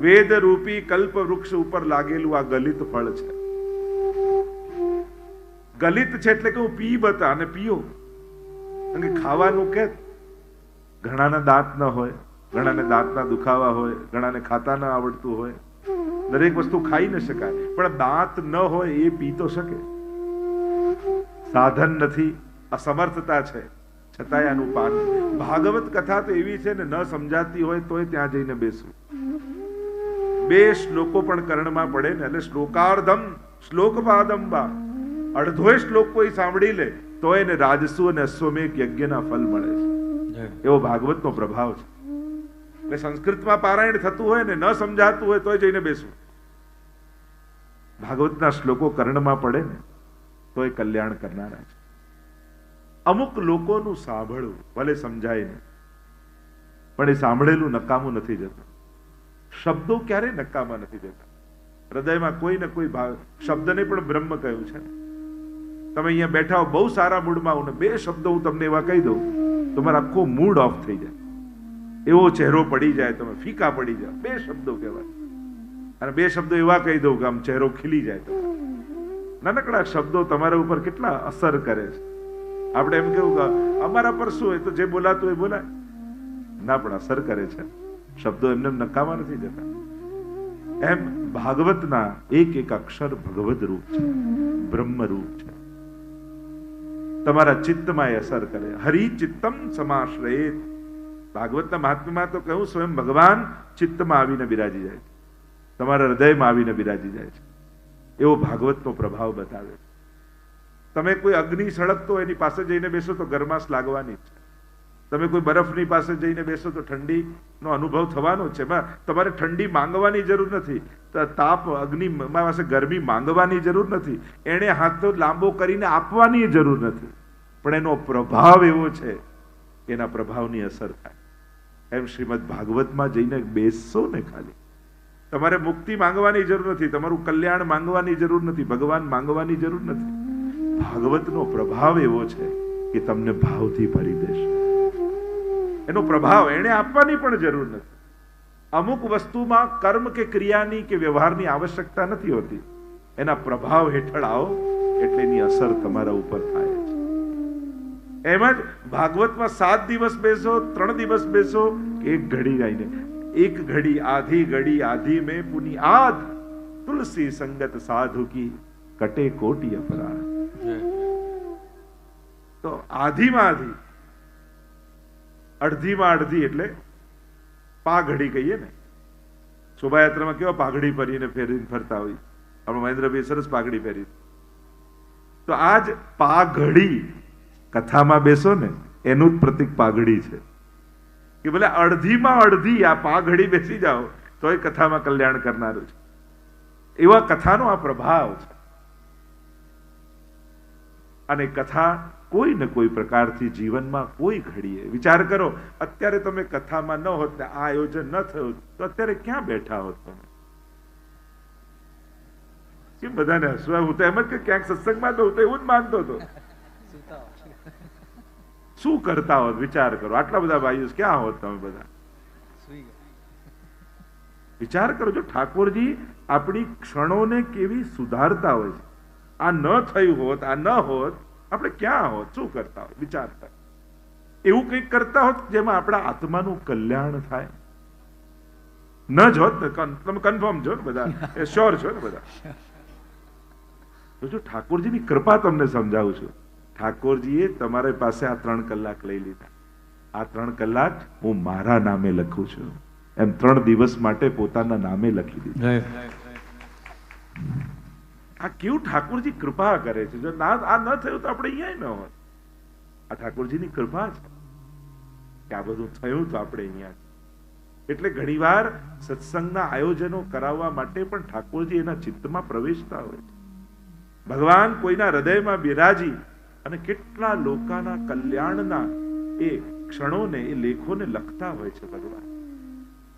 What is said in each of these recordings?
વેદ રૂપી કલ્પ વૃક્ષ ઉપર લાગેલું આ ગલિત ફળ છે. ગલિત છે એટલે કે હું પી બતા અને પીઓ. અને ખાવાનું કે ઘણાના દાંત ન હોય, ઘણાને દાંતના દુખાવા હોય, ઘણાને ખાતા ન આવડતું હોય, દરેક વસ્તુ ખાઈ ન શકાય, પણ દાંત ન હોય એ પી તો શકે. સાધન નથી, અસમર્થતા છે, છતાંય આનું પાન. ભાગવત કથા તો એવી છે ને, ન સમજાતી હોય તોય ત્યાં જઈને બેસવું. 2 શ્લોકો પણ કર્ણમાં પડે ને એટલે શ્લોકાર્ધમ શ્લોકપાદંબા, અડધો શ્લોક કોઈ સાંભળી લે તો એને રાજસુ અને અશ્વમેઘ યજ્ઞના ફલ મળે છે. એવો ભાગવતનો પ્રભાવ છે. એટલે સંસ્કૃતમાં પારાયણ થતું હોય ને, ન સમજાતું હોય તોય જઈને બેસવું. ભાગવતના શ્લોકો કર્ણમાં પડે ને તો એ કલ્યાણ કરનારા છે. અમુક લોકોનું સાંભળવું ભલે સમજાય નહીં, પણ એ સાંભળેલું નકામું નથી જતું. શબ્દો ક્યારેય નકામા નથી જતા. હૃદયમાં કોઈ ને કોઈ ભાવ, શબ્દને પણ બ્રહ્મ કહ્યું છે. તમે અહીંયા બેઠા હો, બહુ સારા મૂડમાં હું 2 શબ્દો હું તમને એવા કહી દઉં, તમારો આખો મૂડ ઓફ થઈ જાય, એવો ચહેરો પડી જાય, તમે ફીકા પડી જાય. 2 શબ્દો કહેવાય. અને 2 શબ્દો એવા કહી દઉં કે આમ ચહેરો ખીલી જાય. નાનકડા શબ્દો તમારા ઉપર કેટલા અસર કરે છે. આપણે એમ કેવું કે અમારા પર શું હોય, તો જે બોલાતું એ બોલાય ના, પણ અસર કરે છે. શબ્દો એમને નકામા નથી જતા. એમ ભાગવતના એક એક અક્ષર ભગવદ રૂપ છે, બ્રહ્મ રૂપ છે. તમારા ચિત્તમાં એ અસર કરે. હરિ ચિત્તમ સમાશ્રયેત. ભાગવતના મહાત્મ્યમાં તો કહ્યું, સ્વયં ભગવાન ચિત્તમાં આવીને બિરાજી જાય છે, તમારા હૃદયમાં આવીને બિરાજી જાય છે. એવો ભાગવતનો પ્રભાવ બતાવે. તમે કોઈ અગ્નિ સળગતો એની પાસે જઈને બેસો તો ગરમાશ લાગવાની છે. તમે કોઈ બરફની પાસે જઈને બેસો તો ઠંડીનો અનુભવ થવાનો છે. તમારે ઠંડી માંગવાની જરૂર નથી, તાપ અગ્નિ પાસે ગરમી માંગવાની જરૂર નથી, એને હાથ લાંબો કરીને આપવાની જરૂર નથી, પણ એનો પ્રભાવ એવો છે કે એના પ્રભાવની અસર થાય. એમ શ્રીમદ ભાગવતમાં જઈને બેસશો ને, ખાલી તમારે મુક્તિ માંગવાની જરૂર નથી, તમારું કલ્યાણ માંગવાની જરૂર નથી, ભગવાન માંગવાની જરૂર નથી. ભાગવતનો પ્રભાવ એવો છે કે તમને ભાવથી ભરી દેશે. એનો પ્રભાવ એને આપવાની પણ જરૂર નથી. અમુક વસ્તુમાં કર્મ કે ક્રિયાની કે વ્યવહારની આવશ્યકતા નથી હોતી. એના પ્રભાવ હેઠળ આવો એટલે એની અસર તમારા ઉપર થાય છે. એમ જ ભાગવતમાં 7 દિવસ બેસો, 3 દિવસ બેસો, 1 ઘડી ગાઈને, 1 ઘડી આધી ઘડી આધી મેં પુની આધ, તુલસી સંગત સાધુ કી કટે કોટી અપરાધ. તો આધીમાં આધી, અડધીમાં અડધી એટલે પાઘડી કહીએ ને. શોભાયાત્રામાં કેવા પાઘડી પહેરીને ફેરીને ફરતા હોય, આપણે મહેન્દ્રભાઈ સરસ પાઘડી પહેરી. તો આજ પાઘડી કથામાં બેસો ને એનું જ પ્રતીક પાઘડી છે કે ભલે અડધીમાં અડધી આ પાઘડી બેસી જાઓ તો એ કથામાં કલ્યાણ કરનારું છે. એવા કથાનો આ પ્રભાવ છે. અને કથા કોઈ ને કોઈ પ્રકારથી જીવનમાં કોઈ ઘડીએ વિચાર કરો, અત્યારે તમે કથામાં ન હોત ને આ આયોજન ન થયું તો અત્યારે ક્યાં બેઠા હોત તમે? કેમ બધાને હસવા? હું તો એમ જ કે ક્યાંક સત્સંગમાં તો એવું જ માનતો હતો. શું કરતા હોત? વિચાર કરો. આટલા બધા ભાઈઓ ક્યાં હોત તમે બધા? વિચાર કરો. જો ઠાકોરજી આપણી ક્ષણોને કેવી સુધારતા હોય છે. આ ન થયું હોત, આ ન હોત, આપણે ક્યાં હોત? શું કરતા હોત? વિચાર કરો. એવું કંઈક કરતા હોત જેમાં આપણા આત્માનું કલ્યાણ થાય. ન જ હોત ને, તમે કન્ફર્મ છો ને બધા? શ્યોર છો ને બધા? તો જો ઠાકોરજીની કૃપા તમને સમજાવું છું. ઠાકોરજીએ તમારી પાસે આ 3 કલાક લઈ લીધા. આ 3 કલાક હું મારા નામે લખું છું, એમ 3 દિવસ માટે પોતાના નામે લખી દીધું. આ કેવું ઠાકોરજી કૃપા કરે છે. જો આ ન થયું તો આપણે અહીંયા ન હોત. આ ઠાકોરજીની કૃપા છે કે આ બધું થયું તો આપણે અહીંયા. એટલે ઘણીવાર સત્સંગના આયોજનો કરાવવા માટે પણ ઠાકોરજી એના ચિત્તમાં પ્રવેશતા હોય છે. ભગવાન કોઈના હૃદયમાં બિરાજી અને કેટલા લોકોના કલ્યાણના એ ક્ષણોને, એ લેખોને લખતા હોય છે ભગવાન.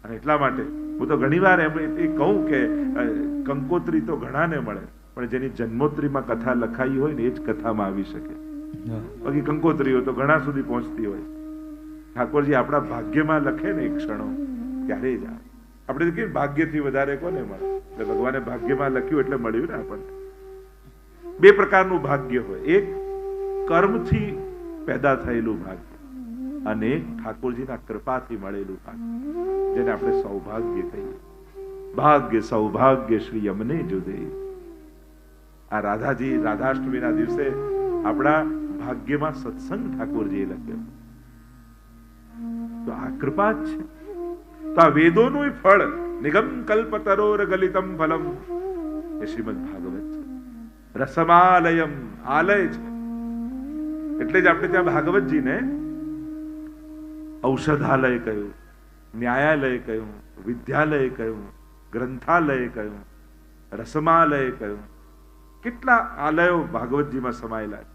અને એટલા માટે હું તો ઘણીવાર એમ કહું કે કંકોત્રી તો ઘણાને મળે, પણ જેની જન્મોત્રીમાં કથા લખાઈ હોય ને એ જ કથામાં આવી શકે. બાકી કંકોત્રીઓ તો ઘણા સુધી પહોંચતી હોય. ઠાકોરજી આપણા ભાગ્યમાં લખે ને એ ક્ષણો ત્યારે જ આવે. આપણે કે ભાગ્યથી વધારે કોને મળે? એટલે ભગવાને ભાગ્યમાં લખ્યું એટલે મળ્યું ને આપણને. બે પ્રકારનું ભાગ્ય હોય, એક કર્મથી પેદા થયેલું ભાગ્ય અને એક ઠાકોરજીના કૃપાથી મળેલું ભાગ્ય, જેને આપણે સૌભાગ્ય કહીએ. ભાગ્ય સૌભાગ્ય શ્રી અમને જો દે. આ રાધાજી રાધાષ્ટમીના દિવસે આપણા ભાગ્યમાં સત્સંગ ઠાકોરજીએ લખ્યો. તો આ કૃપા જ છે. તો આ વેદોનું ફળ નિગમ કલ્પતરોર ગલિતમ ફલમ એ શ્રીમદ ભાગવત છે. રસમાલયમ આલય છે. એટલે જ આપણે ત્યાં ભાગવતજીને ઔષધાલય કહ્યું, ન્યાયાલય કહ્યું, વિદ્યાલય કહ્યું, ગ્રંથાલય કહ્યું, રસમાલય કહ્યું. કેટલા આલયો ભાગવતજીમાં સમાયેલા છે.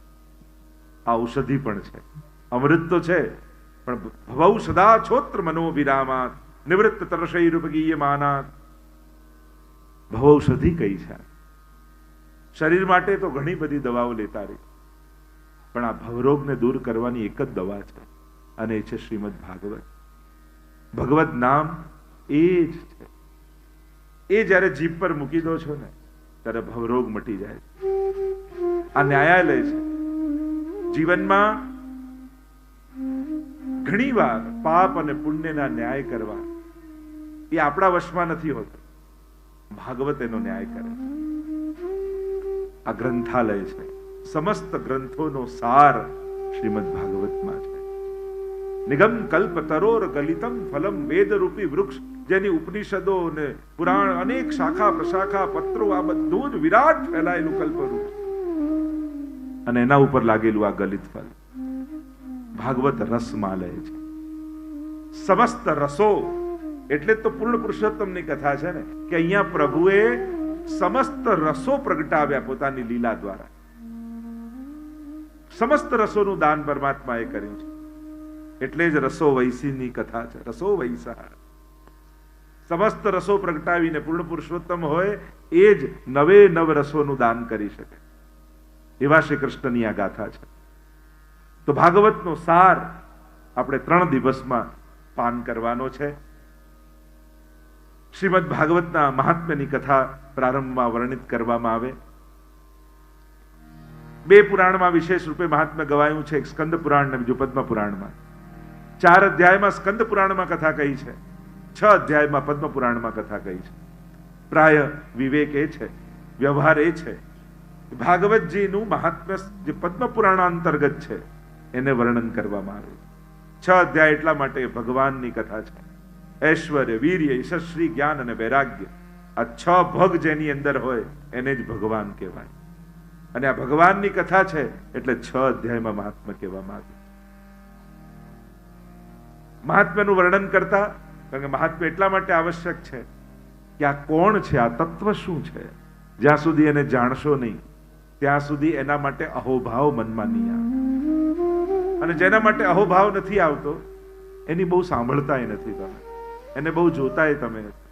આ ઔષધિ પણ છે, અમૃત તો છે, પણ ભવૌ સદા છોત્ર મનો વિરામાત નિવૃત્ત તરશૈરુપગીયમાનાત. ભવૌષધિ કઈ છે? શરીર માટે તો ઘણી બધી દવાઓ લેતા રહી, પણ આ ભવરોગને દૂર કરવાની એક જ દવા છે, અને એ છે શ્રીમદ ભાગવત. ભગવત નામ એ જ છે. એ જ્યારે જીભ પર મૂકી દો છો ને ત્યારે ભવરોગ મટી જાય. આ ન્યાયાલય છે. જીવનમાં ઘણી વાર પાપ અને પુણ્યના ન્યાય કરવા એ આપણા વશમાં નથી હોતો. ભાગવત એનો ન્યાય કરે છે. આ ગ્રંથાલય છે. સમસ્ત ગ્રંથોનો સાર શ્રીમદ ભાગવતમાં છે. નિગમ કલ્પ તરોર ગલિતમ ફલમ વેદ રૂપી વૃક્ષ, જેની ઉપનિષદો ને પુરાણ અનેક શાખા પ્રશાખા પત્રો આ બધું જ વિરાટ ફેલાયેલું કલ્પવૃક્ષ, અને એના ઉપર લાગેલું આ ગલિત ફલ. ભાગવત રસમાલય છે. સમસ્ત રસો એટલે તો પૂર્ણ પુરુષોત્તમની કથા છે ને, કે અહીંયા પ્રભુએ સમસ્ત રસો પ્રગટાવ્યા પોતાની લીલા દ્વારા. સમસ્ત રસોનું દાન પરમાત્માએ કર્યું છે. એટલે જ રસો વૈસીની કથા છે. રસો વૈસા, સમસ્ત રસો પ્રગટાવીને પૂર્ણ પુરુષોત્તમ હોય એ જ નવે નવ રસોનું દાન કરી શકે. એવા શ્રી કૃષ્ણની આ ગાથા છે. તો ભાગવતનો સાર આપણે 3 દિવસમાં પાન કરવાનો છે. શ્રીમદ ભાગવતના મહાત્મ્યની કથા પ્રારંભમાં વર્ણિત કરવામાં આવે. 2 પુરાણમાં વિશેષ રૂપે મહાત્મ્ય ગવાયું છે, એક સ્કંદ પુરાણ અને બીજું પદ્મ પુરાણમાં. 4 અધ્યાયમાં સ્કંદ પુરાણમાં કથા કહી છે, 6 અધ્યાયમાં પદ્મ પુરાણમાં કથા કહી છે. પ્રાય વિવેક એ છે, વ્યવહાર એ છે, ભાગવતજીનું મહાત્મ્ય જે પદ્મ પુરાણ અંતર્ગત છે એને વર્ણન કરવામાં આવે. 6 અધ્યાય એટલા માટે ભગવાનની કથા છે. ઐશ્વર્ય, વીર્ય, યશસ્વી, જ્ઞાન અને વૈરાગ્ય, આ 6 ભગ જેની અંદર હોય એને જ ભગવાન કહેવાય. અને આ ભગવાનની કથા છે એટલે 6 અધ્યાયમાં મહાત્મ્ય કહેવામાં આવ્યું. મહાત્મ્યનું વર્ણન કરતા, કારણ કે મહાત્મ્ય એટલા માટે આવશ્યક છે કે આ કોણ છે, આ તત્વ શું છે, જ્યાં સુધી એને જાણશો નહીં ત્યાં સુધી એના માટે અહોભાવ મનમાં નહીં આવે. અને જેના માટે અહોભાવ નથી આવતો એની બહુ સાંભળતાય નથી તમે, એને બહુ જોતાય તમે નથી.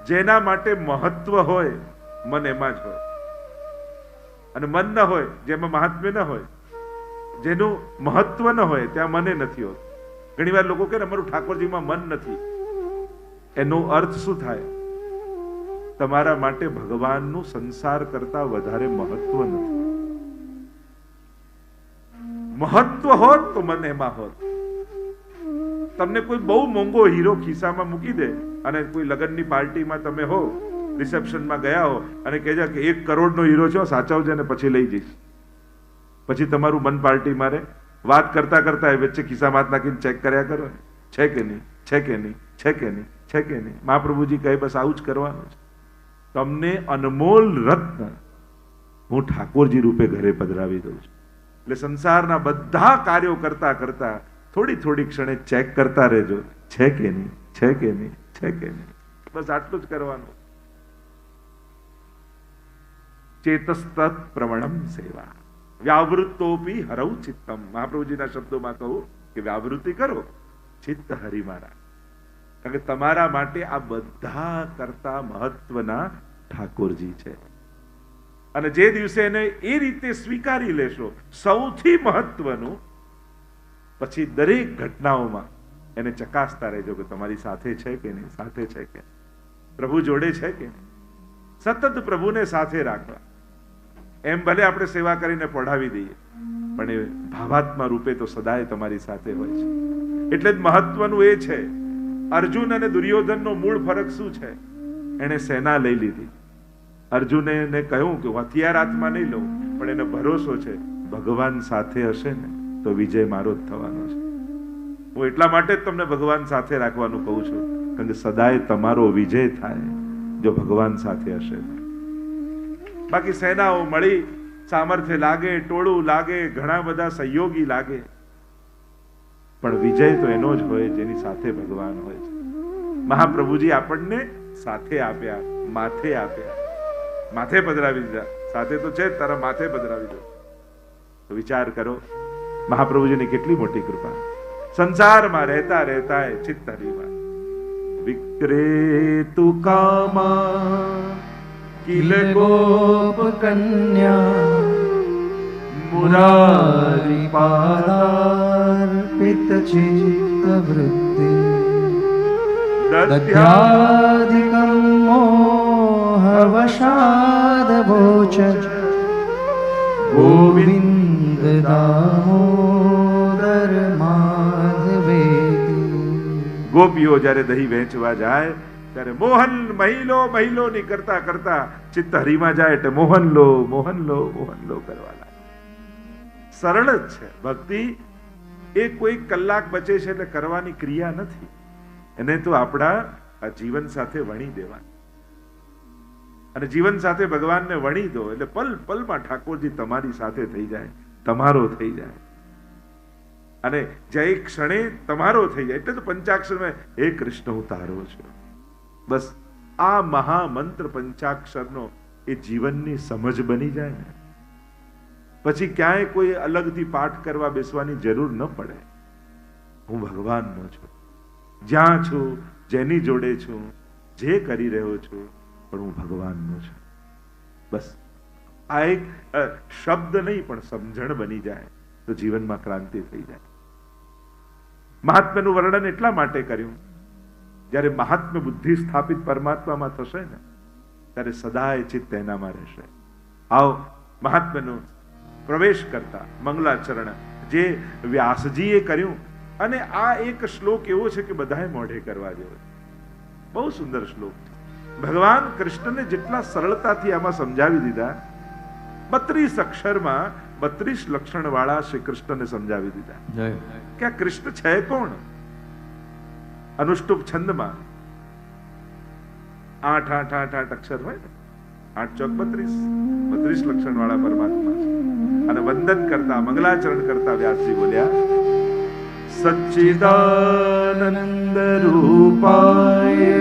જેના માટે મહત્વ હોય મન એમાં જ હોય, અને મન ન હોય જેમાં મહાત્મ્ય ન હોય, જેનું મહત્વ ન હોય ત્યાં મને નથી હોતું. ઘણી વાર લોકો કહે અમારું ઠાકોરજીમાં મન નથી. એનો અર્થ શું થાય? તમારા માટે ભગવાનનું સંસાર કરતા વધારે મહત્વ નથી. મહત્વ હોત તો મન એમાં હોત. તમને કોઈ બહુ મોંઘો હીરો ખિસ્સામાં મૂકી દે અને કોઈ લગ્નની પાર્ટીમાં તમે હો, રિસેપ્શનમાં ગયા હો અને કહેજો કે 1 કરોડનો હીરો છો, સાચવજે ને પછી લઈ જઈશ. પછી તમારું મન પાર્ટી મારે. વાત કરતા કરતા વચ્ચે ખિસ્સામાં હાથ નાખીને ચેક કર્યા કરો, છે કે નહીં, છે કે નહીં, છે કે નહીં, છે કે નહીં. મહાપ્રભુજી કહે બસ આવું જ કરવાનું છે. તમને અનમોલ રત્ન હું ઠાકોરજી રૂપે ઘરે પધરાવી દઉં છું. એટલે સંસારના બધા કાર્યો કરતા કરતા થોડી થોડી ક્ષણે ચેક કરતા રહેજો, છે કે નહીં, છે કે નહીં, છે કે નહીં. બસ આટલું જ કરવાનું. ચેતસ્તત પ્રવણમ સેવા વ્યાવૃત્તોપી હરૌ ચિત્તમ. મહાપ્રભુજીના શબ્દોમાં કહું કે વ્યાવૃત્તિ કરો, ચિત્ત હરી મારા. કારણ કે તમારા માટે આ બધા કરતા મહત્વના ઠાકોરજી છે. અને જે દિવસે એને એ રીતે સ્વીકારી લેશો સૌથી મહત્વનું, પછી દરેક ઘટનાઓમાં એને ચકાસતા રહેજો કે તમારી સાથે છે કે નહીં, સાથે છે કે. પ્રભુ જોડે છે કે સતત પ્રભુને સાથે રાખવા. એમ ભલે આપણે સેવા કરીને પઢાવી દઈએ, પણ એ ભાવાત્મા રૂપે તો સદાય તમારી સાથે હોય છે. એટલે જ મહત્વનું એ છે, અર્જુન અને દુર્યોધનનો મૂળ ફરક શું છે? એને સેના લઈ લીધી. અર્જુને કહ્યું કે હું હથિયાર હાથમાં નહીં લઉં, પણ એને ભરોસો છે ભગવાન સાથે હશે ને તો વિજય મારો જ થવાનો છે. હું એટલા માટે જ તમને ભગવાન સાથે રાખવાનું કહું છું, કારણ કે સદાય તમારો વિજય થાય જો ભગવાન સાથે હશે. બાકી સેનાઓ મળી, સામર્થ્ય લાગે, ટોળું લાગે, ઘણા બધા સહયોગી લાગે, પણ વિજય તો એનો જ હોય જેની સાથે ભગવાન હોય છે. મહાપ્રભુજી આપણને સાથે આપ્યા, માથે આપ્યા, માથે પધરાવી દીધા. સાથે તો છે, તારા માથે પધરાવી દો. તો વિચાર કરો મહાપ્રભુજીની કેટલી મોટી કૃપા. સંસારમાં રહેતા રહેતા ચિત્ત હરિમાં વિક્રેતુ કામા કિલ ગોપ કન્યા મુરારી પાદાર્પિત ચિત્ત વૃત્તિ દધ્યાધિકં મોહવશાદ ભોચ ગોવિંદ દામોદર માધવેતી. ગોપીઓ જ્યારે દહીં વેચવા જાય ત્યારે મોહન મહિલો મહિલો ની કરતા કરતા ચિત્ત હરિમાં જાય એટલે મોહન લો મોહન લો મોહન લો કરવા લાગે. સરળ જ છે ભક્તિ. એ કોઈ કલાક બચે છે એટલે કરવાની ક્રિયા નથી, એને તો આપણા આ જીવન સાથે વણી દેવાની. અને જીવન સાથે ભગવાનને વણી દો એટલે પલ પલમાં ઠાકોરજી તમારી સાથે થઈ જાય, તમારો થઈ જાય. અને જે ક્ષણે તમારો થઈ જાય એટલે તો પંચાક્ષરમાં હે કૃષ્ણ હું તારો છું. બસ આ મહામંત્ર પંચાક્ષરનો એ જીવનની સમજ બની જાય ને પછી ક્યાંય કોઈ અલગથી પાઠ કરવા બેસવાની જરૂર ન પડે. હું ભગવાનનો છું, જ્યાં છું, જેની જોડે છું, જે કરી રહ્યો છું, પણ હું ભગવાનનો છું. બસ આ એક શબ્દ નહીં પણ સમજણ બની જાય તો જીવનમાં ક્રાંતિ થઈ જાય. મહાત્મ્યનું વર્ણન એટલા માટે કર્યું, જ્યારે મહાત્મ્ય બુદ્ધિ સ્થાપિત પરમાત્મામાં થશે ને ત્યારે સદાય ચિત્ત એનામાં રહેશે. આવો મહાત્મ્યનો પ્રવેશ કરતા મંગલાચરણ જે વ્યાસજીએ કર્યું, અને આ એક શ્લોક એવો છે કે બધાએ મોઢે કરવા જેવો. બહુ સુંદર શ્લોક છે. ભગવાન કૃષ્ણને જેટલા સરળતાથી આમાં સમજાવી દીધા, 32 અક્ષરમાં 32 લક્ષણ વાળા શ્રી કૃષ્ણને સમજાવી દીધા કે આ કૃષ્ણ છે કોણ. અનુષ્ટુપ છંદમાં 8 8 8 8 અક્ષર હોય ને, 8 ચોક 32 લક્ષણ વાળા પરમાત્મા છે. અને વંદન કરતા મંગલાચરણ કરતા વ્યાસજી બોલ્યા સચ્ચિદાનંદ રૂપાય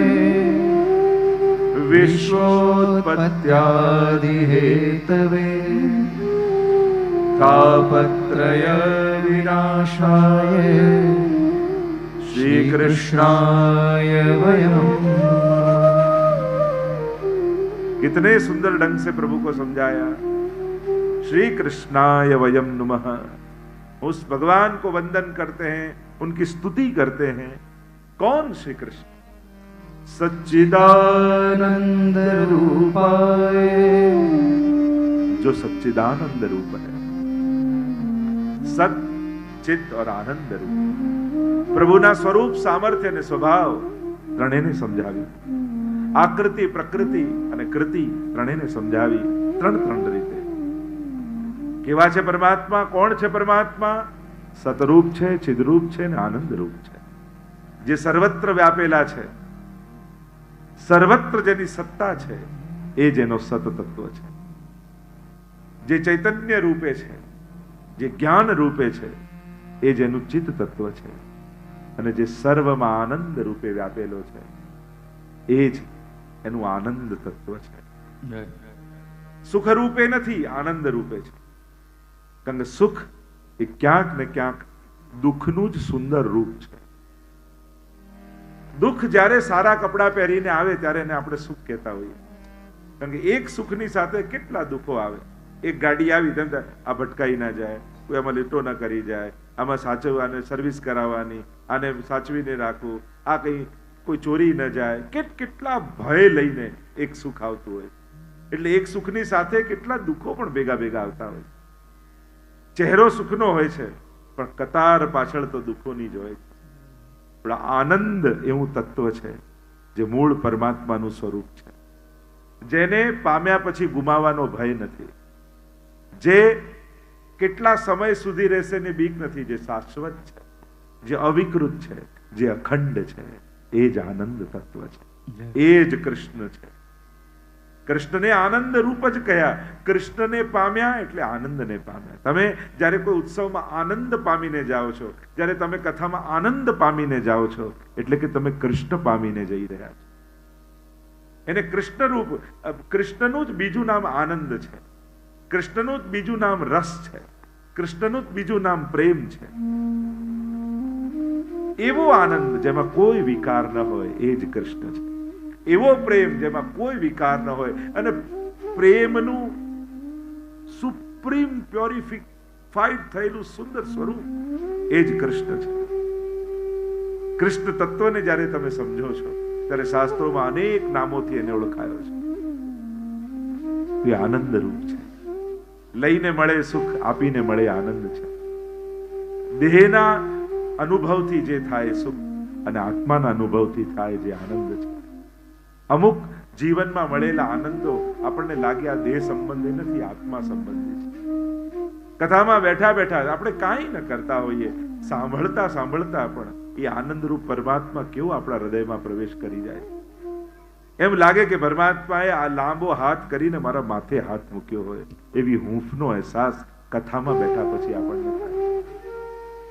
વિશ્વોત્પત્યાદિ હેતવે તાપત્રય વિનાશાય શ્રી કૃષ્ણાય વયમ. कितने सुंदर ढंग से प्रभु को समझाया. श्री कृष्णाय वयम नमः. उस भगवान को वंदन करते हैं, उनकी स्तुति करते हैं. कौन श्री कृष्ण? सच्चिदानंद रूपाय, जो सच्चिदानंद रूप है. सत चित और आनंद रूप प्रभुना स्वरूप सामर्थ्य અને સ્વભાવ ત્રણેયને સમજાવી. આકૃતિ પ્રકૃતિ અને કૃતિ ત્રણેયને સમજાવી ત્રણ રીતે. કેવા છે પરમાત્મા? કોણ છે પરમાત્મા? સતરૂપ છે, ચિદરૂપ છે અને આનંદ રૂપ છે, જે સર્વત્ર વ્યાપેલા છે. સર્વત્ર જેની સત્તા છે એ જેનો સત તત્વ છે, જે ચૈતન્ય રૂપે છે, જે જ્ઞાન રૂપે છે એ જેનું ચિત્ત તત્વ છે, અને જે સર્વમાં આનંદ રૂપે વ્યાપેલો છે એ જ એનું આનંદ તત્વ છે. સુખ રૂપે નથી, આનંદ રૂપે છે. કારણ કે સુખ એ ક્યાંક ને ક્યાંક દુઃખનું જ સુંદર રૂપ છે. દુઃખ જ્યારે સારા કપડા પહેરીને આવે ત્યારે એને આપણે સુખ કહેતા હોઈએ. કારણ કે એક સુખની સાથે કેટલા દુઃખો આવે. એક ગાડી આવી તેમ આ ભટકાઈ ના જાય, કોઈ આમાં લીટો ના કરી જાય, આમાં સાચવવાને સર્વિસ કરાવવાની, આને સાચવીને રાખવું, આ કઈ કોઈ ચોરી ન જાય, કેટલા ભય લઈને એક સુખ આવતું હોય. એટલે એક સુખની સાથે કેટલા દુઃખો પણ ભેગા ભેગા આવતા હોય. ચહેરો સુખનો હોય છે પણ કતાર પાછળ તો દુઃખોની જ હોય છે. પણ આનંદ એવું તત્વ છે જે મૂળ પરમાત્માનું સ્વરૂપ છે, જેને પામ્યા પછી ગુમાવવાનો ભય નથી, જે કેટલા સમય સુધી રહેશે ને બીક નથી, જે શાશ્વત છે, જે અવિકૃત છે, જે અખંડ છે, એ જ આનંદ તત્વ છે, એ જ કૃષ્ણ છે. કૃષ્ણને આનંદ રૂપ જ કહ્યા. કૃષ્ણને પામ્યા એટલે આનંદને પામ્યા. તમે જ્યારે કોઈ ઉત્સવમાં આનંદ પામીને જાઓ છો, જ્યારે તમે કથામાં આનંદ પામીને જાઓ છો, એટલે કે તમે કૃષ્ણ પામીને જઈ રહ્યા છો. એને કૃષ્ણ રૂપ, કૃષ્ણનું જ બીજું નામ આનંદ છે, કૃષ્ણનું જ બીજું નામ રસ છે, કૃષ્ણનું જ બીજું નામ પ્રેમ છે. એવો આનંદ જેમાં કોઈ વિકાર ન હોય એ જ કૃષ્ણ છે. એવો પ્રેમ જેમાં કોઈ વિકાર ન હોય અને પ્રેમનું સુપ્રીમ પ્યોરિફાઈડ થયેલું સુંદર સ્વરૂપ એ જ કૃષ્ણ છે. કૃષ્ણ તત્વને જ્યારે તમે સમજો છો ત્યારે શાસ્ત્રોમાં અનેક નામોથી એને ઓળખાયો છે. એ આનંદ રૂપ છે. લઈને મળે સુખ, આપીને મળે આનંદ છે. દેહના અનુભવથી જે થાય સુખ અને આત્માના અનુભવથી થાય જે આનંદ છે. અમુક જીવનમાં મળેલા આનંદો આપણને લાગે આ દેહ સંબંધી નથી, આત્મા સંબંધી છે. કથામાં બેઠા બેઠા આપણે કાંઈ ન કરતા હોઈએ, સાંભળતા સાંભળતા પણ એ આનંદરૂપ પરમાત્મા કેવો આપણા હૃદયમાં પ્રવેશ કરી જાય. એમ લાગે કે પરમાત્માએ આ લાંબો હાથ કરીને મારા માથે હાથ મૂક્યો હોય, એવી હૂંફનો અહેસાસ કથામાં બેઠા પછી આપણને થાય.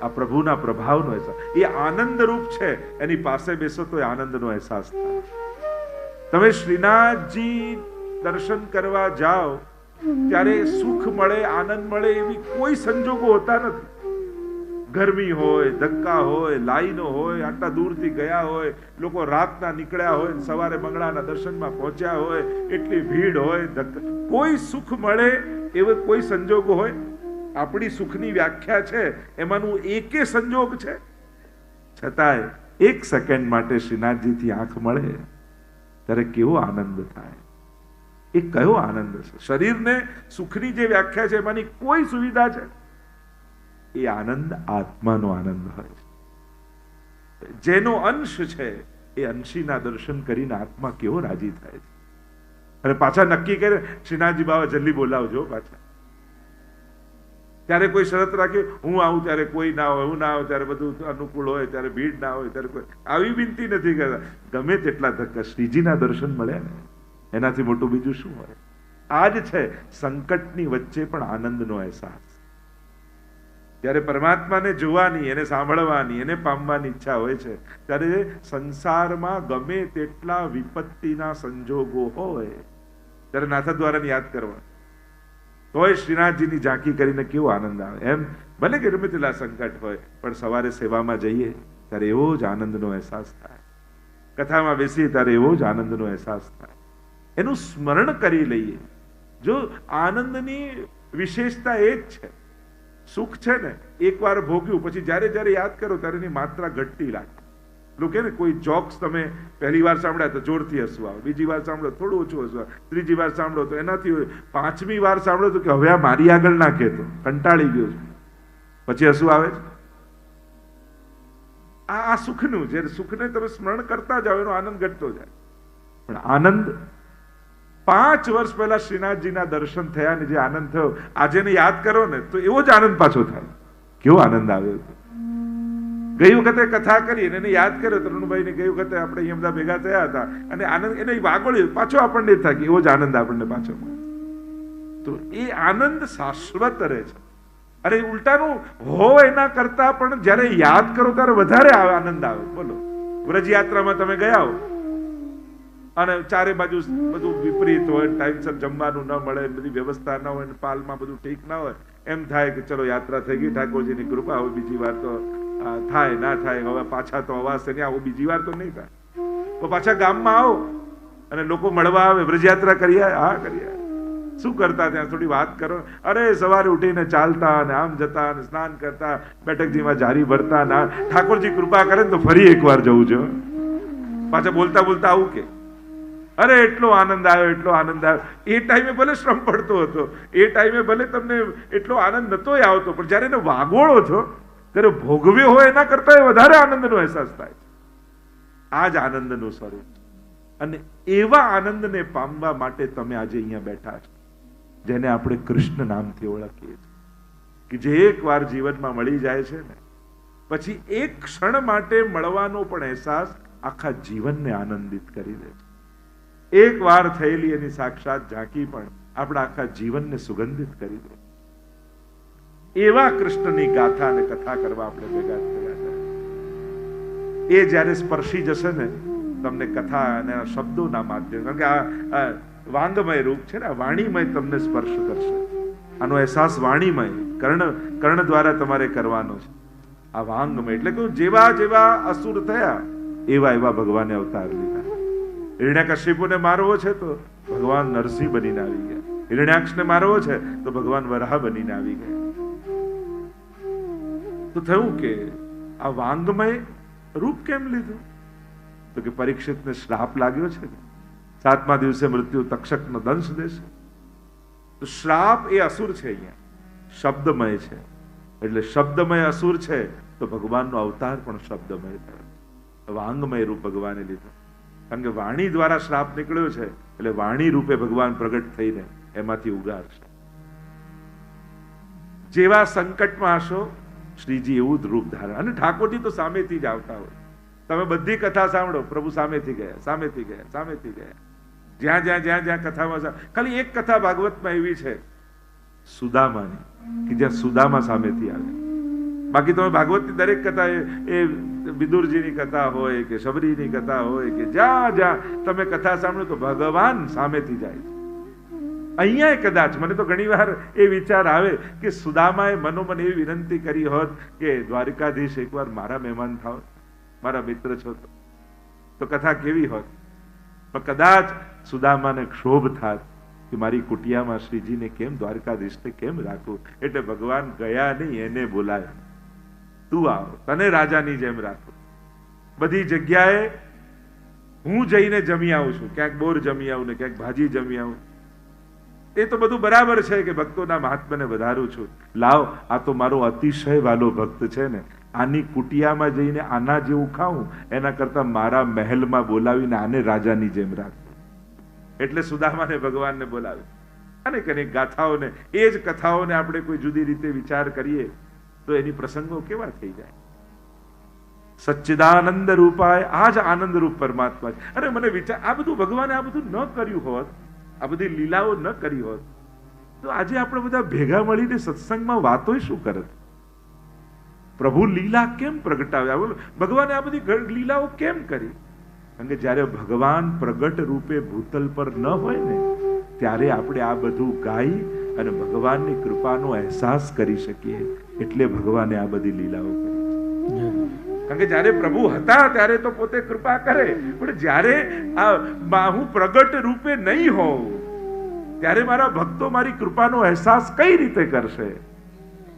આ પ્રભુના પ્રભાવનો અહેસાસ, એ આનંદ રૂપ છે. એની પાસે બેસો તો એ આનંદનો અહેસાસ થાય. તમે શ્રીનાથજી દર્શન કરવા જાઓ ત્યારે સુખ મળે, આનંદ મળે એવી કોઈ સંજોગો હોતા નથી. ગરમી હોય, ધક્કા હોય, લાઈનો હોય, આટલા દૂરથી ગયા હોય, લોકો રાતના નીકળ્યા હોય, સવારે મંગળાના દર્શનમાં પહોંચ્યા હોય, એટલી ભીડ હોય, કોઈ સુખ મળે એવો કોઈ સંજોગો હોય? આપણી સુખની વ્યાખ્યા છે એમાંનું એકે સંજોગ છે. છતાંય એક સેકન્ડ માટે શ્રીનાથજીથી આંખ મળે ત્યારે કેવો આનંદ થાય. એ કયો આનંદ છે? શરીરને સુખની જે વ્યાખ્યા છે એમાંની કોઈ સુવિધા છે? એ આનંદ આત્માનો આનંદ હોય છે. જેનો અંશ છે એ અંશીના દર્શન કરીને આત્મા કેવો રાજી થાય છે. અને પાછા નક્કી કરે શ્રીનાથજી બાબા જલ્દી બોલાવજો પાછા. ત્યારે કોઈ શરત રાખે હું આવું ત્યારે કોઈ ના હોય, હું ના આવું ત્યારે બધું અનુકૂળ હોય, ત્યારે ભીડ ના હોય, ત્યારે કોઈ આવી વિનંતી નથી કરતા. ગમે તેટલા ધક્કા, શ્રીજીના દર્શન મળ્યા ને એનાથી મોટું બીજું શું હોય? આ જ છે સંકટની વચ્ચે પણ આનંદનો અહેસાસ. જ્યારે પરમાત્માને જોવાની, એને સાંભળવાની, એને પામવાની ઈચ્છા હોય છે ત્યારે સંસારમાં ગમે તેટલા વિપત્તિના સંજોગો હોય ત્યારે નાથદ્વારાને યાદ કરવા, તોય શ્રીનાથજીની ઝાંકી કરીને કેવો આનંદ આવે. એમ ભલે કે ગમે તેટલા સંકટ હોય પણ સવારે સેવામાં જઈએ ત્યારે એવો જ આનંદનો અહેસાસ થાય. કથામાં બેસીએ ત્યારે એવો જ આનંદનો અહેસાસ થાય. એનું સ્મરણ કરી લઈએ. જો આનંદની વિશેષતા એ જ છે. સુખ છે ને એકવાર ભોગ્યું પછી જ્યારે જ્યારે યાદ કરો ત્યારે એની માત્રા ઘટતી લાગે. લોકો ને કોઈ જોક્સ તમે પહેલી વાર સાંભળ્યા તો જોરથી હસવું આવે, બીજી વાર સાંભળો થોડું ઓછું હસવું આવે, ત્રીજી વાર સાંભળો તો એનાથી, પાંચમી વાર સાંભળો તો કે હવે આ મારી આગળ ના કહેતો, કંટાળી ગયો છે, પછી હસવું આવે છે. આ સુખનું, જે સુખને તમે સ્મરણ કરતા જાઓ એનો આનંદ ઘટતો જાય. પણ આનંદ 5 વર્ષ પહેલા શ્રીનાથજીના દર્શન થયા ને જે આનંદ થયો, આજે એને યાદ કરો ને તો એવો જ આનંદ પાછો થાય. કેવો આનંદ આવ્યો હતો. ગઈ વખતે કથા કરી એને યાદ કર્યો તરુણભાઈ ને, ગઈ વખતે આપણે અહીંયા બધા ભેગા થયા હતા અને આનંદ એને વાગોળ્યો, પાછો આપણને થાય કે એવો જ આનંદ આપણને પાછો મળે. તો એ આનંદ શાશ્વત રહે છે. અને ઉલટાનું હોય એના કરતા પણ જયારે યાદ કરો ત્યારે વધારે આનંદ આવે. બોલો, વ્રજયાત્રામાં તમે ગયા હો અને ચારે બાજુ બધું વિપરીત હોય, ટાઈમસર જમવાનું ન મળે, બધી વ્યવસ્થા ન હોય, પાલમાં બધું ઠીક ના હોય, એમ થાય કે ચલો યાત્રા થઈ ગઈ, ઠાકોરજીની કૃપા, હવે બીજી વાર તો થાય ના થાય, હવે પાછા તો અવાશે નહીં, આવો બીજી વાર તો નહીં થાય. તો પાછા ગામમાં આવો અને લોકો મળવા આવે, વ્રજયાત્રા કરીએ, હા કરીએ, શું કરતા ત્યાં થોડી વાત કરો. અરે સવારે ઉઠીને ચાલતા અને આમ જતા અને સ્નાન કરતા, બેઠકજીમાં જારી ભરતા, ના ઠાકોરજી કૃપા કરે ને તો ફરી એકવાર જવું છે. પાછા બોલતા બોલતા આવું કે અરે એટલો આનંદ આવ્યો, એટલો આનંદ આવ્યો. એ ટાઈમે ભલે શ્રમ પડતો હતો, એ ટાઈમે ભલે તમને એટલો આનંદ નતો આવતો, પણ જયારે એને વાગોળો છો ત્યારે ભોગવ્યો હોય એના કરતા વધારે આનંદનો અહેસાસ થાય છે. આ જ આનંદનું સ્વરૂપ. અને એવા આનંદને પામવા માટે તમે આજે અહીંયા બેઠા છો, જેને આપણે કૃષ્ણ નામથી ઓળખીએ છીએ, કે જે એકવાર જીવનમાં મળી જાય છે ને પછી એક ક્ષણ માટે મળવાનો પણ અહેસાસ આખા જીવનને આનંદિત કરી દે છે. એક વાર થયેલી એની સાક્ષાત ઝાંકી પણ આપણા આખા જીવનને સુગંધિત કરી દે. એવા કૃષ્ણની ગાથા અને કથા કરવા આપણે ભેગા થયા છે. એ જ્યારે સ્પર્શી જશે ને તમને કથા અને શબ્દોના માધ્યમ, કારણ કે આ વાંગમય રૂપ છે ને, આ વાણીમય તમને સ્પર્શ કરશે. આનો અહેસાસ વાણીમય કર્ણ દ્વારા તમારે કરવાનો છે. આ વાંગમય એટલે કે જેવા જેવા અસુર થયા એવા એવા ભગવાને અવતાર લીધા. હિરણ્યકશિપુને મારવો છે તો ભગવાન નરસિંહ બનીને આવી ગયા. હિરણ્યાક્ષને મારવો છે તો ભગવાન વરાહ બનીને આવી ગયા. તો થયું કે આ વાંગમય રૂપ કેમ લીધું? તો કે પરીક્ષિતને શ્રાપ લાગ્યો છે ને, 7મા દિવસે મૃત્યુ તક્ષકનો દંશ દેશે. તો શ્રાપ એ અસુર છે, અહીંયા શબ્દમય છે. એટલે શબ્દમય અસુર છે તો ભગવાનનો અવતાર પણ શબ્દમય થયો. વાંગમય રૂપ ભગવાને લીધું, કારણ કે વાણી દ્વારા શ્રાપ નીકળ્યો છે, એટલે વાણી રૂપે ભગવાન પ્રગટ થઈને એમાંથી ઉગારશે. જેવા સંકટમાં હશો શ્રીજી એવું જ રૂપ ધારણ. અને ઠાકોરજી તો સામેથી જ આવતા હોય. તમે બધી કથા સાંભળો, પ્રભુ સામેથી ગયા, સામેથી ગયા, સામેથી ગયા. જ્યાં જ્યાં જ્યાં જ્યાં કથામાં, ખાલી એક કથા ભાગવતમાં એવી છે સુદામાની, કે જ્યાં સુદામા સામેથી આવે. બાકી તમે ભાગવતની દરેક કથા એ વિદુરજીની કથા હોય કે શબરીની કથા હોય કે જ્યાં જ્યાં તમે કથા સાંભળો તો ભગવાન સામેથી જાય છે. અહીંયા કદાચ મને તો ઘણી વાર એ વિચાર આવે કે સુદામાએ મનોમન એવી વિનંતી કરી હોત કે દ્વારકાધીશ એકવાર મારા મહેમાન થાવ, મારા મિત્ર છો તો કથા કેવી હોત. પણ કદાચ સુદામાને ક્ષોભ થાત કે મારી કુટિયામાં શ્રીજીને કેમ, દ્વારકાધીશને કેમ રાખવું. એટલે ભગવાન ગયા નહીં, એને બોલાય, તું આવ, તને રાજાની જેમ રાખું. બધી જગ્યાએ હું જઈને જમી આવું છું, ક્યાંક બોર જમી આવું ને ક્યાંક ભાજી જમી આવું. એ તો બધું બરાબર છે કે ભક્તોના મહાત્માને વધારું છું. લાવ, આ તો મારો અતિશય વાલો ભક્ત છે ને, આની કુટિયામાં જઈને આના જેવું ખાવું એના કરતા મારા મહેલમાં બોલાવીને આને રાજાની જેમ રાખવું. એટલે સુદામાને ભગવાનને બોલાવે. અને કનેક ગાથાઓને, એ જ કથાઓને આપણે કોઈ જુદી રીતે વિચાર કરીએ તો એની પ્રસંગો કેવા થઈ જાય. સચ્ચિદાનંદ રૂપાય, આ જ આનંદ રૂપ પરમાત્મા છે. અરે મને વિચાર, આ બધું ભગવાને આ બધું ન કર્યું હોત, આ બધી લીલાઓ ન કરી હોત તો આજે આપણે બધા ભેગા મળીને સત્સંગમાં વાતો શું કરત? પ્રભુ લીલા કેમ પ્રગટાવ્યા? ભગવાને આ બધી લીલાઓ કેમ કરી? કારણ કે જ્યારે ભગવાન પ્રગટ રૂપે ભૂતલ પર ન હોય ને ત્યારે આપણે આ બધું ગાઈ અને ભગવાનની કૃપાનો અહેસાસ કરી શકીએ. એટલે ભગવાને આ બધી લીલાઓ કરી. કારણ કે જ્યારે પ્રભુ હતા ત્યારે તો પોતે કૃપા કરે, પણ જ્યારે હું પ્રગટ રૂપે નહીં હોઉં ત્યારે મારા ભક્તો મારી કૃપાનો અહેસાસ કઈ રીતે કરશે?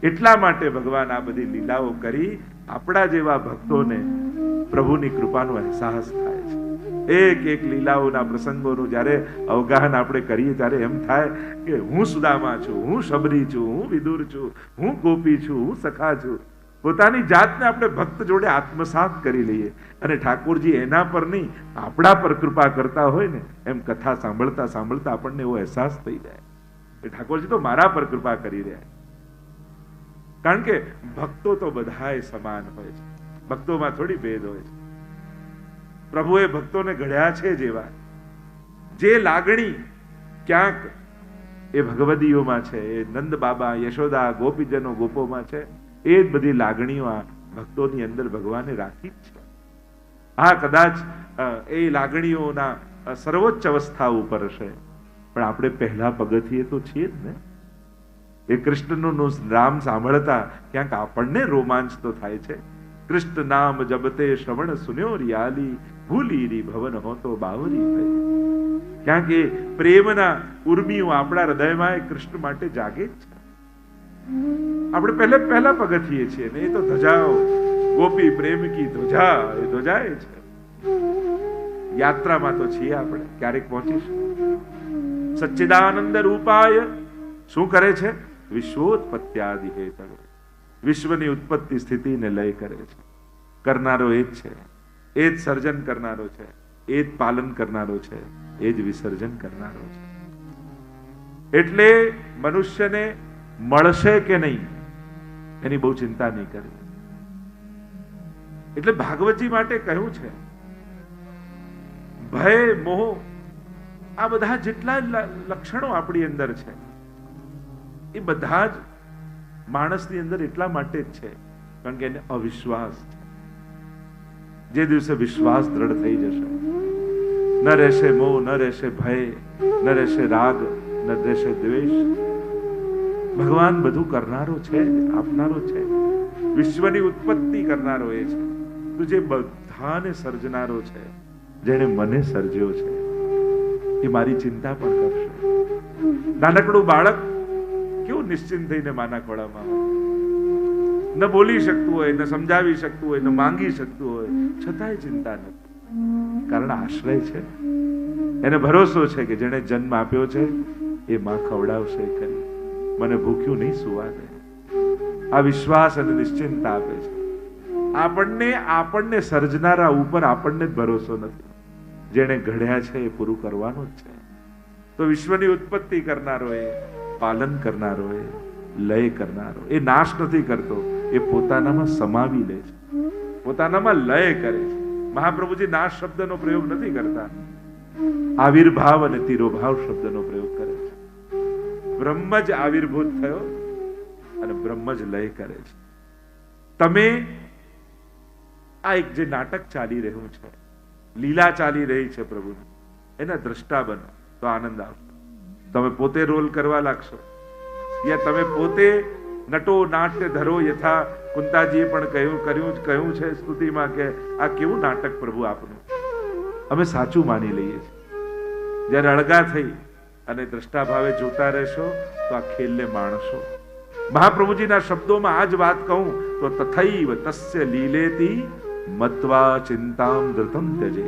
એટલા માટે ભગવાન આ બધી લીલાઓ કરી આપણા જેવા ભક્તોને પ્રભુની કૃપાનો અહેસાસ થાય છે. એક એક લીલાઓના પ્રસંગોનું જ્યારે અવગાહન આપણે કરીએ ત્યારે એમ થાય કે હું સુદામા છું, હું શબરી છું, હું વિદુર છું, હું ગોપી છું, હું સખા છું. પોતાની જાતને આપણે ભક્ત જોડે આત્મસાત કરી લઈએ અને ઠાકોરજી એના પર નહીં આપણા પર કૃપા કરતા હોય ને એમ કથા સાંભળતા સાંભળતા આપણને એવો અહેસાસ થઈ જાય કે ઠાકોરજી તો મારા પર કૃપા કરી રહ્યા. કારણ કે ભક્તો તો બધાય સમાન હોય છે, ભક્તોમાં થોડી ભેદ હોય છે. પ્રભુએ ભક્તોને ઘડ્યા છે જેવા, જે લાગણી ક્યાંક એ ભગવદીઓમાં છે, એ નંદ બાબા, યશોદા, ગોપીજનો, ગોપોમાં છે, એ જ બધી લાગણીઓ આ ભક્તોની અંદર ભગવાને રાખી જ છે. હા, કદાચ એ લાગણીઓના સર્વોચ્ચ અવસ્થા ઉપર હશે, પણ આપણે પહેલા પગથિયે તો છીએ જ ને. એ કૃષ્ણનું નામ સાંભળતા ક્યાંક આપણને રોમાંચ તો થાય છે. કૃષ્ણ નામ જબતે શ્રવણ સુન્યો રિયાલી, ભૂલી રી ભવન હો તો બાવરી થઈ. ક્યાંક એ પ્રેમના ઉર્મિઓ આપણા હૃદયમાં એ કૃષ્ણ માટે જાગે જ છે. આપણે પહેલા પગથિયે છીએ ને એ તો ધજાઓ, ગોપી પ્રેમ કી ધ્વજા, એ ધ્વજાએ છે. યાત્રામાં તો છીએ આપણે, ક્યારેક પહોંચીશું. સચ્ચિદાનંદ રૂપાય શું કરે છે? વિશ્વોત્પત્યાદિ હેતવે, વિશ્વની ઉત્પત્તિ સ્થિતિને લય કરે છે. કરનારો એ જ છે, એ જ સર્જન કરનારો છે, એ જ પાલન કરનારો છે, એ જ વિસર્જન કરનારો છે. એટલે મનુષ્યને મળશે કે નહીં એની બહુ ચિંતા નહીં કરવી. એટલે ભાગવતજી માટે કહ્યું છે, ભય, મોહ, આ બધા જેટલા લક્ષણો આપણી અંદર છે એ બધા જ માણસની અંદર એટલા માટે જ છે કારણ કે એને અવિશ્વાસ છે. જે દિવસે વિશ્વાસ દ્રઢ થઈ જશે, ન રહેશે મોહ, ન રહેશે ભય, ન રહેશે રાગ, ન રહેશે દ્વેષ. ભગવાન બધું કરનારો છે, આપનારો છે, વિશ્વની ઉત્પત્તિ કરનારો એ છે. તું જે બધાને સર્જનારો છે, જેણે મને સર્જ્યો છે, એ મારી ચિંતા પણ કરશે. નાનકડું બાળક કેવું નિશ્ચિંત થઈને માના ખોળામાં ન બોલી શકતું હોય, ન સમજાવી શકતું હોય, ન માંગી શકતું હોય, છતાંય ચિંતા નથી. કારણ આશ્રય છે, એને ભરોસો છે કે જેણે જન્મ આપ્યો છે એ માં ખવડાવશે ખરી, મને ભૂખ્યું નહીં સુવા દે. આ વિશ્વાસ અને નિશ્ચિંતા આપે છે. આપણને સર્જનારા ઉપર આપણને જ ભરોસો નથી. જેણે ઘડ્યા છે એ પૂરું કરવાનું જ છે. તો વિશ્વની ઉત્પત્તિ કરનારો એ, પાલન કરનારો એ, લય કરનારો એ નાશ નથી કરતો, એ પોતાનામાં સમાવી લે છે, પોતાનામાં લય કરે છે. મહાપ્રભુજી નાશ શબ્દનો પ્રયોગ નથી કરતા, આવિર્ભાવ અને તિરોભાવ શબ્દનો પ્રયોગ કરે છે. બ્રહ્મ જ આવિર્ભૂત થયો અને બ્રહ્મ જ લય કરે છે. તમે આ એક જે નાટક ચાલી રહ્યું છે, લીલા ચાલી રહી છે પ્રભુની, એના દ્રષ્ટા બનો તો આનંદ આવશે. તમે પોતે રોલ કરવા લાગશો, યા તમે પોતે નટો નાટ્ય ધરો, યથા કુંતાજીએ પણ કહ્યું છે સ્તુતિમાં કે આ કેવું નાટક પ્રભુ આપનું. અમે સાચું માની લઈએ છીએ. જ્યારે અળગા થઈ અને દ્રષ્ટા ભાવે જોતા રહેશો તો આ ખેલને માણશો. મહાપ્રભુજીના શબ્દોમાં આ જ વાત કહું તો તથૈવ તસ્ય લીલેતી મત્વા ચિંતામ ધૃતમ ત્યજે.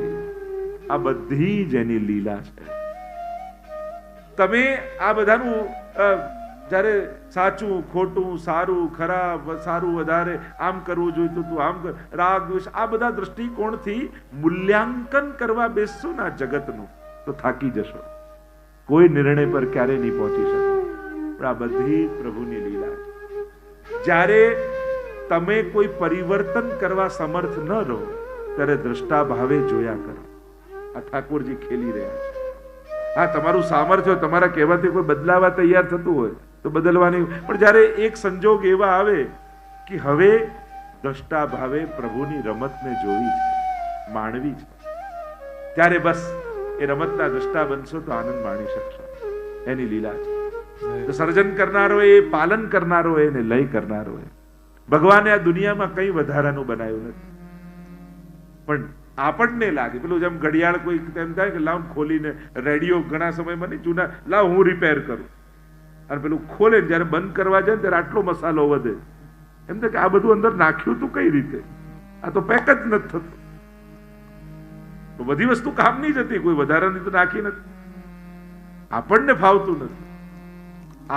આ બધી જ એની લીલા છે. તમે આ બધાનું જ્યારે સાચું ખોટું, સારું ખરાબ, સારું વધારે, આમ કરવું જોઈતું તું આમ કર, રાગ દ્વેષ, આ બધા દ્રષ્ટિકોણથી મૂલ્યાંકન કરવા બેસશો ને આ જગતનું તો થાકી જશો. કોઈ નિર્ણય પર ક્યારે નહીં પહોંચી શકો. પણ આ બધી પ્રભુની લીલા છે. જ્યારે તમે કોઈ પરિવર્તન કરવા સમર્થ ન રહો ત્યારે દ્રષ્ટા ભાવે જોયા કરો. આ ઠાકોરજી ખેલી રહ્યા છે. હા, તમારું સામર્થ્ય તમારા કહેવાથી કોઈ બદલાવા તૈયાર થતું હોય તો બદલવાની, પણ જ્યારે એક સંજોગ એવા આવે કે હવે દ્રષ્ટા ભાવે પ્રભુની રમતને જોવી છે, માણવી છે, ત્યારે બસ એ રમતના દ્રષ્ટા બનશો તો આનંદ માણી શકશો. એની લીલા છે. તો સર્જન કરનારો એ, પાલન કરનારો એ, ને લય કરનારો એ. ભગવાને આ દુનિયામાં કઈ વધારાનું બનાવ્યું નથી. પણ આપણને લાગે પેલું જેમ ઘડિયાળ કોઈ તેમ થાય કે લાવ ખોલીને, રેડિયો ઘણા સમયમાં નહીં જૂના, લાવ હું રિપેર કરું, અને પેલું ખોલે જયારે બંધ કરવા જાય ત્યારે આટલો મસાલો વધે. એમ થાય કે આ બધું અંદર નાખ્યું તું કઈ રીતે, આ તો પેક જ નથી થતું. તો બધી વસ્તુ કામ નહીં જતી, કોઈ વધારાની તો નાખી નથી. આપણને ફાવતું નથી.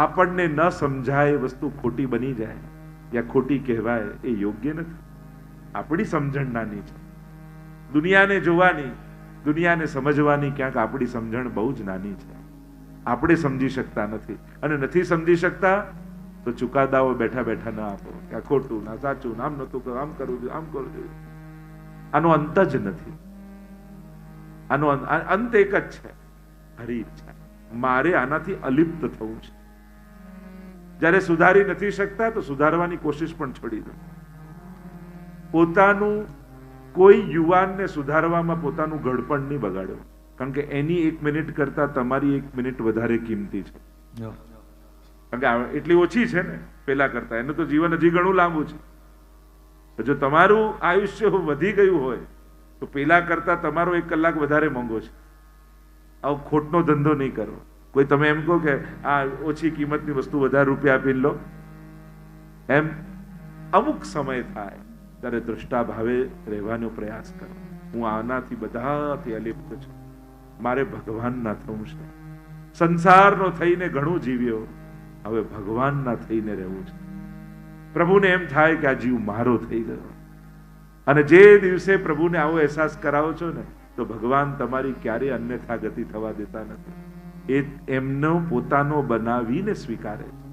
આપણને ન સમજાય વસ્તુ ખોટી બની જાય યા ખોટી કહેવાય એ યોગ્ય નથી. આપણી સમજણ નાની છે. દુનિયાને જોવાની, દુનિયાને સમજવાની ક્યાંક આપણી સમજણ બહુ જ નાની છે. આપણે સમજી શકતા નથી, અને નથી સમજી શકતા તો ચુકાદાઓ બેઠા બેઠા ન આપો કે આ ખોટું, ના સાચું, આમ નતું કરવું, આમ કરવું જોઈએ, આમ કરવું જોઈએ. આનો અંત જ નથી. આનો અંત એક જ છે, હરી ઈચ્છા. મારે આનાથી અલિપ્ત થવું છે. જ્યારે સુધારી નથી શકતા તો સુધારવાની કોશિશ પણ છોડી દો. પોતાનું કોઈ યુવાનને સુધારવામાં પોતાનું ઘડપણ નહીં બગાડો, કારણ કે એની 1 મિનિટ કરતા તમારી 1 મિનિટ વધારે કિંમતી છે. કારણ કે એટલી ઓછી છે ને પેલા કરતા. એનું તો જીવન હજી ઘણું લાંબુ છે. જો તમારું આયુષ્ય વધી ગયું હોય તો પેલા કરતા તમારો 1 કલાક વધારે મોંઘો છે. આવો ખોટનો ધંધો નહીં કરો. કોઈ તમે એમ કહો કે આ ઓછી કિંમતની વસ્તુ વધારે રૂપિયા આપી લો, એમ અમુક સમય થાય ત્યારે દ્રષ્ટા ભાવે રહેવાનો પ્રયાસ કરો. હું આનાથી બધાથી અલિપ્ત છું, મારે ભગવાનના થવું છે. સંસારનો થઈને ઘણું જીવ્યો, હવે ભગવાનના થઈને રહેવું છે. પ્રભુને એમ થાય કે આ જીવ મારો થઈ ગયો. અને જે દિવસે પ્રભુને આવો અહેસાસ કરાવો છો ને, તો ભગવાન તમારી ક્યારેય અન્યથા ગતિ થવા દેતા નથી. એ એમનો પોતાનો બનાવીને સ્વીકારે છે.